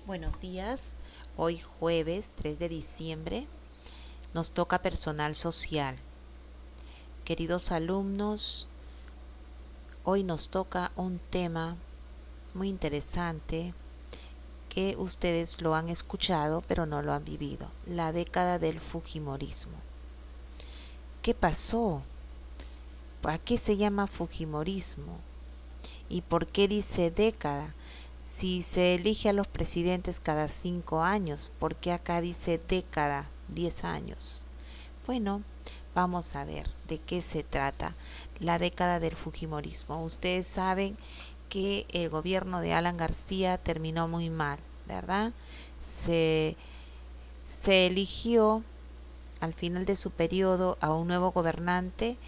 Buenos días, hoy jueves 3 de diciembre nos toca personal social. Queridos alumnos, hoy nos toca un tema muy interesante que ustedes lo han escuchado pero no lo han vivido, la década del Fujimorismo. ¿Qué pasó? ¿A qué se llama Fujimorismo? ¿Y por qué dice década? Si se elige a los presidentes cada 5 años, ¿por qué acá dice década, 10 años? Bueno, vamos a ver de qué se trata la década del Fujimorismo. Ustedes saben que el gobierno de Alan García terminó muy mal, ¿verdad? Se, se eligió al final de su periodo a un nuevo gobernante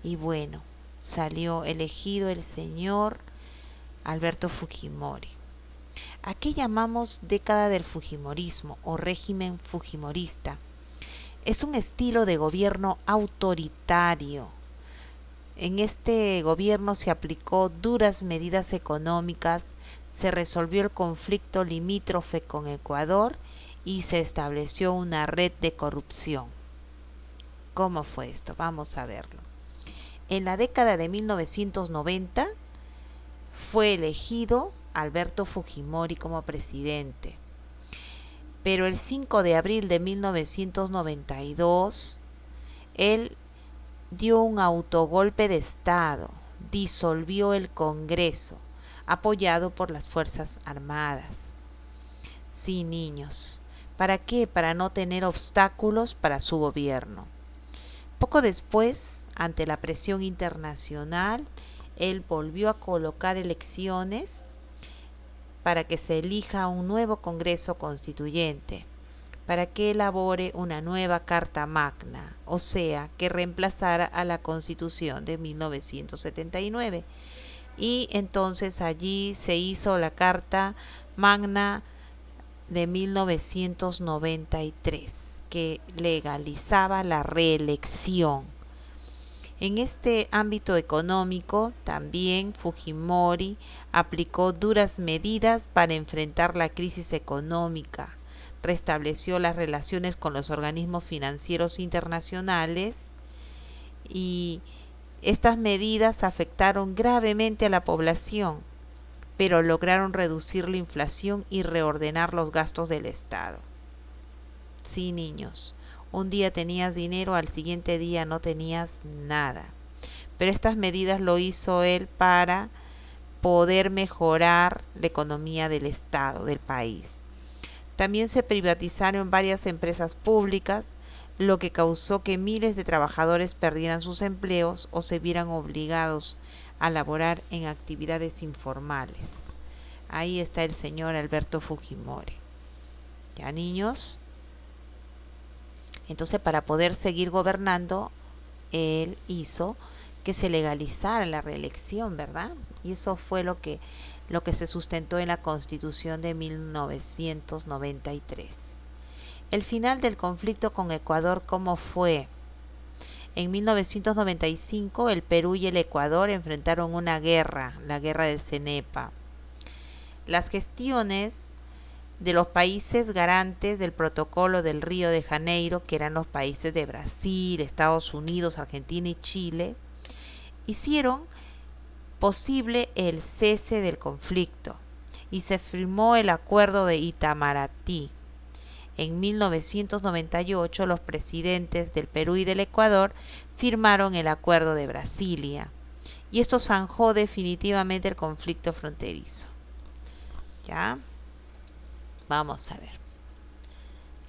y bueno, salió elegido el señor Alberto Fujimori. ¿A qué llamamos década del Fujimorismo o régimen fujimorista? Es un estilo de gobierno autoritario. En este gobierno se aplicó duras medidas económicas, se resolvió el conflicto limítrofe con Ecuador y se estableció una red de corrupción. ¿Cómo fue esto? Vamos a verlo. En la década de 1990 fue elegido Alberto Fujimori como presidente. Pero el 5 de abril de 1992, él dio un autogolpe de Estado, disolvió el Congreso, apoyado por las Fuerzas Armadas. Sí, niños. ¿Para qué? Para no tener obstáculos para su gobierno. Poco después, ante la presión internacional, él volvió a colocar elecciones para que se elija un nuevo Congreso Constituyente, para que elabore una nueva Carta Magna, o sea, que reemplazara a la Constitución de 1979. Y entonces allí se hizo la Carta Magna de 1993, que legalizaba la reelección. En este ámbito económico, también Fujimori aplicó duras medidas para enfrentar la crisis económica, restableció las relaciones con los organismos financieros internacionales y estas medidas afectaron gravemente a la población, pero lograron reducir la inflación y reordenar los gastos del Estado. Sí, niños, un día tenías dinero, al siguiente día no tenías nada. Pero estas medidas lo hizo él para poder mejorar la economía del Estado, del país. También se privatizaron varias empresas públicas, lo que causó que miles de trabajadores perdieran sus empleos o se vieran obligados a laborar en actividades informales. Ahí está el señor Alberto Fujimori. ¿Ya, niños? Entonces, para poder seguir gobernando, él hizo que se legalizara la reelección, ¿verdad? Y eso fue lo que se sustentó en la Constitución de 1993. El final del conflicto con Ecuador, ¿cómo fue? En 1995 el Perú y el Ecuador enfrentaron una guerra, la guerra del Cenepa. Las gestiones de los países garantes del protocolo del Río de Janeiro, que eran los países de Brasil, Estados Unidos, Argentina y Chile, hicieron posible el cese del conflicto y se firmó el Acuerdo de Itamaraty. En 1998 los presidentes del Perú y del Ecuador firmaron el Acuerdo de Brasilia y esto zanjó definitivamente el conflicto fronterizo. ¿Ya? Vamos a ver.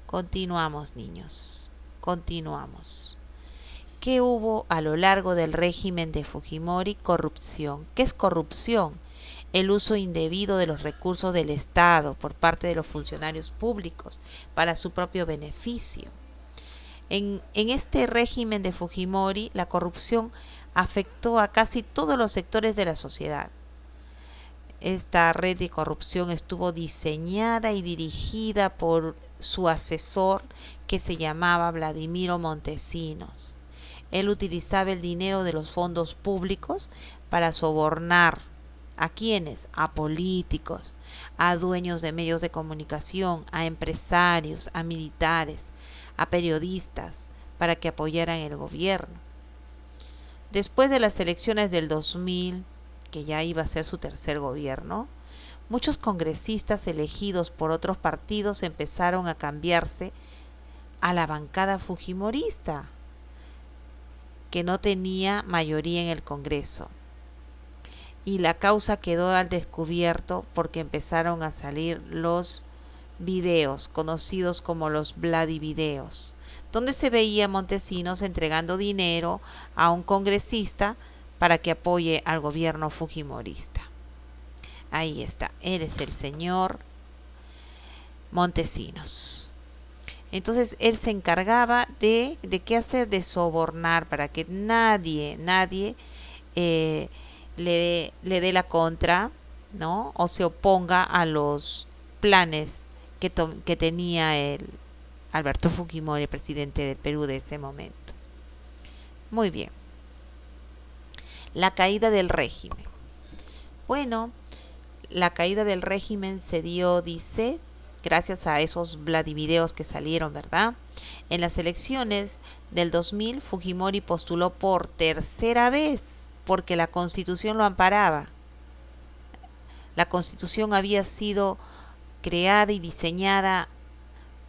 Continuamos, niños. Continuamos. ¿Qué hubo a lo largo del régimen de Fujimori? Corrupción. ¿Qué es corrupción? El uso indebido de los recursos del Estado por parte de los funcionarios públicos para su propio beneficio. En este régimen de Fujimori, la corrupción afectó a casi todos los sectores de la sociedad. Esta red de corrupción estuvo diseñada y dirigida por su asesor que se llamaba Vladimiro Montesinos. Él utilizaba el dinero de los fondos públicos para sobornar. ¿A quiénes? A políticos, a dueños de medios de comunicación, a empresarios, a militares, a periodistas, para que apoyaran el gobierno. Después de las elecciones del 2000, que ya iba a ser su tercer gobierno, muchos congresistas elegidos por otros partidos empezaron a cambiarse a la bancada fujimorista, que no tenía mayoría en el Congreso. Y la causa quedó al descubierto porque empezaron a salir los videos, conocidos como los Vladivideos, donde se veía a Montesinos entregando dinero a un congresista para que apoye al gobierno fujimorista. Ahí está, eres el señor Montesinos. Entonces él se encargaba de qué hacer, de sobornar para que nadie le dé la contra, ¿no? O se oponga a los planes que tenía el Alberto Fujimori, el presidente del Perú de ese momento. Muy bien. La caída del régimen. Bueno, la caída del régimen se dio, dice, gracias a esos Vladivideos que salieron, ¿verdad? En las elecciones del 2000, Fujimori postuló por tercera vez porque la Constitución lo amparaba. La Constitución había sido creada y diseñada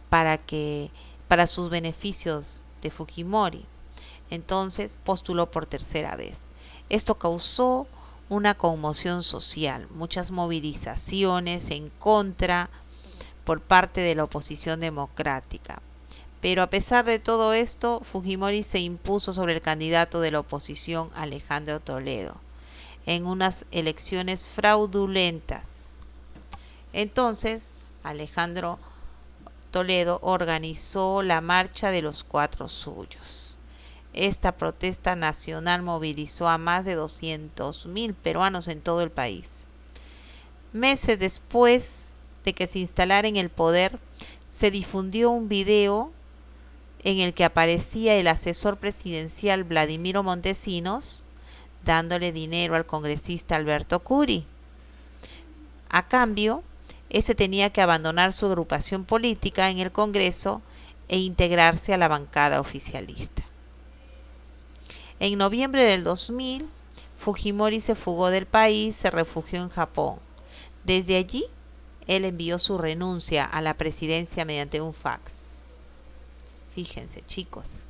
para sus beneficios de Fujimori. Entonces postuló por tercera vez. Esto causó una conmoción social, muchas movilizaciones en contra por parte de la oposición democrática. Pero a pesar de todo esto, Fujimori se impuso sobre el candidato de la oposición, Alejandro Toledo, en unas elecciones fraudulentas. Entonces, Alejandro Toledo organizó la Marcha de los Cuatro Suyos. Esta protesta nacional movilizó a más de 200.000 peruanos en todo el país. Meses después de que se instalara en el poder, se difundió un video en el que aparecía el asesor presidencial Vladimiro Montesinos dándole dinero al congresista Alberto Curi. A cambio, ese tenía que abandonar su agrupación política en el Congreso e integrarse a la bancada oficialista. En noviembre del 2000, Fujimori se fugó del país, se refugió en Japón. Desde allí, él envió su renuncia a la presidencia mediante un fax. Fíjense, chicos.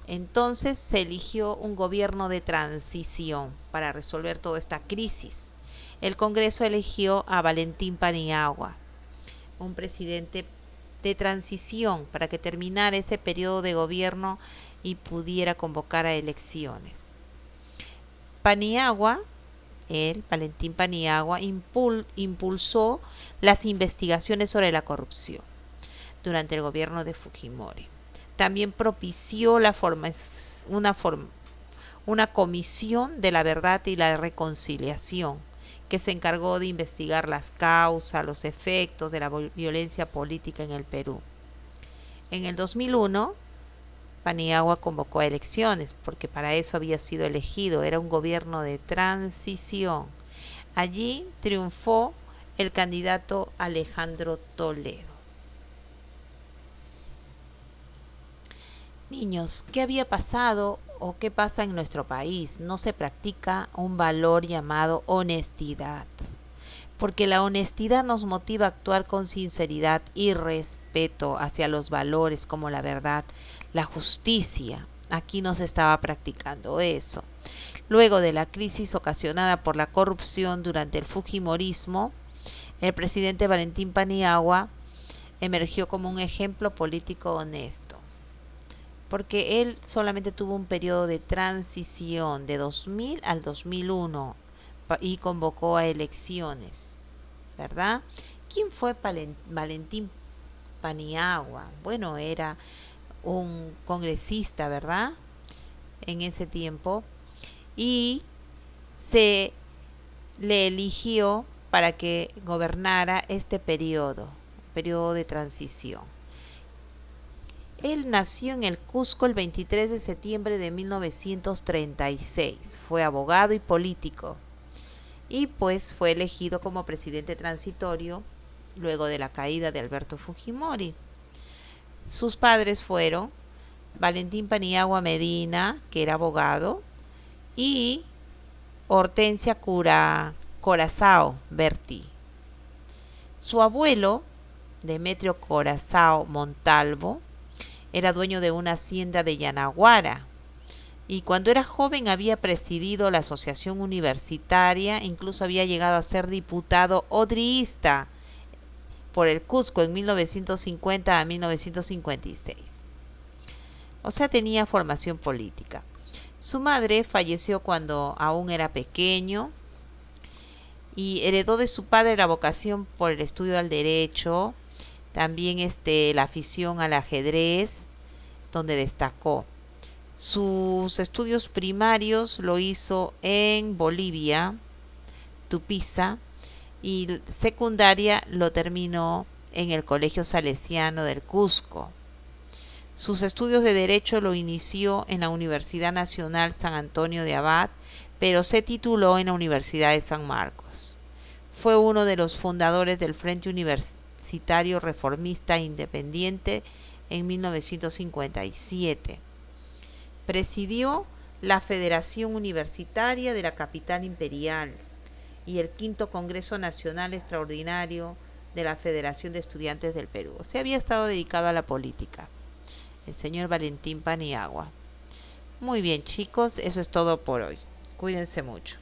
Entonces se eligió un gobierno de transición para resolver toda esta crisis. El Congreso eligió a Valentín Paniagua, un presidente de transición, para que terminara ese periodo de gobierno y pudiera convocar a elecciones. Paniagua, Valentín Paniagua, impulsó las investigaciones sobre la corrupción durante el gobierno de Fujimori. También propició una comisión de la verdad y la reconciliación, que se encargó de investigar las causas, los efectos de la violencia política en el Perú. En el 2001, Paniagua convocó a elecciones, porque para eso había sido elegido, era un gobierno de transición. Allí triunfó el candidato Alejandro Toledo. Niños, ¿qué había pasado o qué pasa en nuestro país? No se practica un valor llamado honestidad, porque la honestidad nos motiva a actuar con sinceridad y respeto hacia los valores como la verdad, la justicia. Aquí no se estaba practicando eso. Luego de la crisis ocasionada por la corrupción durante el fujimorismo, el presidente Valentín Paniagua emergió como un ejemplo político honesto, porque él solamente tuvo un periodo de transición de 2000 al 2001 y convocó a elecciones, ¿verdad? ¿Quién fue Valentín Paniagua? Bueno, era un congresista, ¿verdad? En ese tiempo, y se le eligió para que gobernara este periodo de transición. Él nació en el Cusco el 23 de septiembre de 1936. Fue abogado y político. y pues fue elegido como presidente transitorio luego de la caída de Alberto Fujimori. Sus padres fueron Valentín Paniagua Medina, que era abogado, y Hortensia Corazao Berti. Su abuelo, Demetrio Corazao Montalvo, era dueño de una hacienda de Yanaguara y cuando era joven había presidido la asociación universitaria, incluso había llegado a ser diputado odriísta por el Cusco en 1950 a 1956. O sea, tenía formación política. Su madre falleció cuando aún era pequeño y heredó de su padre la vocación por el estudio del derecho, también la afición al ajedrez, donde destacó. Sus estudios primarios lo hizo en Bolivia, Tupiza, y secundaria lo terminó en el Colegio Salesiano del Cusco. Sus estudios de Derecho lo inició en la Universidad Nacional San Antonio de Abad, pero se tituló en la Universidad de San Marcos. Fue uno de los fundadores del Frente Universitario Reformista Independiente en 1957. Presidió la Federación Universitaria de la Capital Imperial y el Quinto Congreso Nacional Extraordinario de la Federación de Estudiantes del Perú. O sea, había estado dedicado a la política, el señor Valentín Paniagua. Muy bien, chicos, eso es todo por hoy. Cuídense mucho.